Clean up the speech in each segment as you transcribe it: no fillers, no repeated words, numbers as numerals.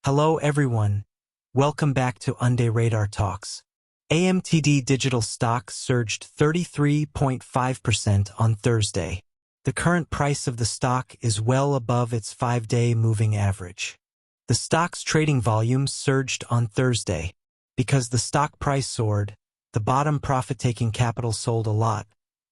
Hello everyone, welcome back to Unday Radar Talks. AMTD Digital stock surged 33.5% on Thursday. The current price of the stock is well above its 5-day moving average. The stock's trading volume surged on Thursday. Because the stock price soared, the bottom profit-taking capital sold a lot,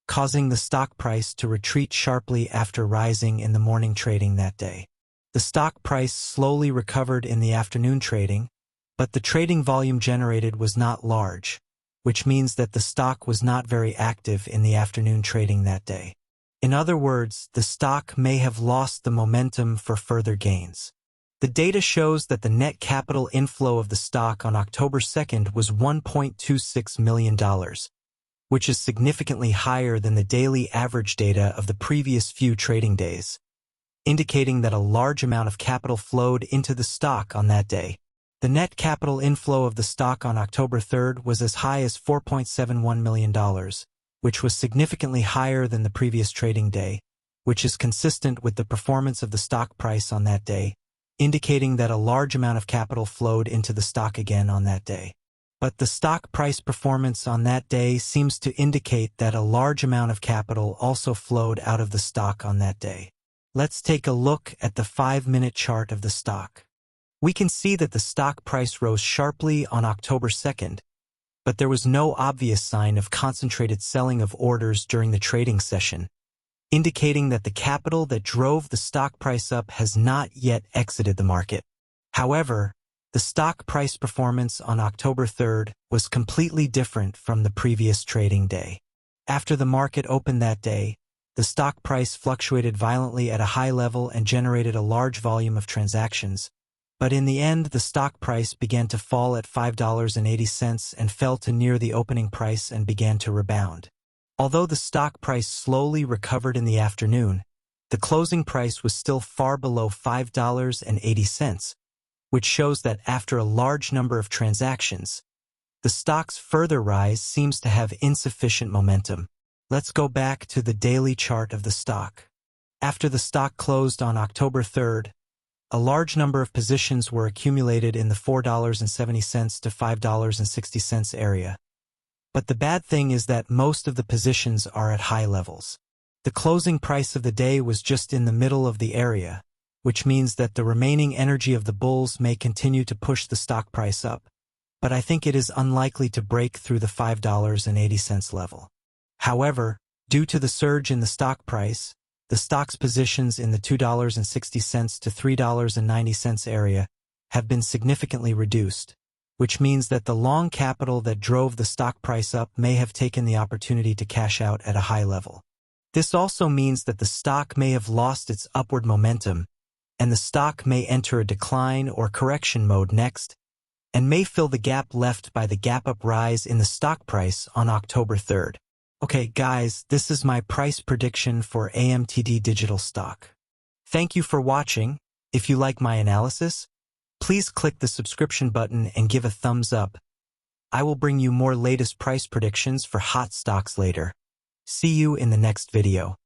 causing the stock price to retreat sharply after rising in the morning trading that day. The stock price slowly recovered in the afternoon trading, but the trading volume generated was not large, which means that the stock was not very active in the afternoon trading that day. In other words, the stock may have lost the momentum for further gains. The data shows that the net capital inflow of the stock on October 2nd was $1.26 million, which is significantly higher than the daily average data of the previous few trading days, indicating that a large amount of capital flowed into the stock on that day. The net capital inflow of the stock on October 3rd was as high as $4.71 million, which was significantly higher than the previous trading day, which is consistent with the performance of the stock price on that day, indicating that a large amount of capital flowed into the stock again on that day. But the stock price performance on that day seems to indicate that a large amount of capital also flowed out of the stock on that day. Let's take a look at the 5-minute chart of the stock. We can see that the stock price rose sharply on October 2nd, but there was no obvious sign of concentrated selling of orders during the trading session, indicating that the capital that drove the stock price up has not yet exited the market. However, the stock price performance on October 3rd was completely different from the previous trading day. After the market opened that day, the stock price fluctuated violently at a high level and generated a large volume of transactions, but in the end the stock price began to fall at $5.80 and fell to near the opening price and began to rebound. Although the stock price slowly recovered in the afternoon, the closing price was still far below $5.80, which shows that after a large number of transactions, the stock's further rise seems to have insufficient momentum. Let's go back to the daily chart of the stock. After the stock closed on October 3rd, a large number of positions were accumulated in the $4.70 to $5.60 area. But the bad thing is that most of the positions are at high levels. The closing price of the day was just in the middle of the area, which means that the remaining energy of the bulls may continue to push the stock price up, but I think it is unlikely to break through the $5.80 level. However, due to the surge in the stock price, the stock's positions in the $2.60 to $3.90 area have been significantly reduced, which means that the long capital that drove the stock price up may have taken the opportunity to cash out at a high level. This also means that the stock may have lost its upward momentum, and the stock may enter a decline or correction mode next, and may fill the gap left by the gap-up rise in the stock price on October 3rd. Okay, guys, this is my price prediction for AMTD Digital stock. Thank you for watching. If you like my analysis, please click the subscription button and give a thumbs up. I will bring you more latest price predictions for hot stocks later. See you in the next video.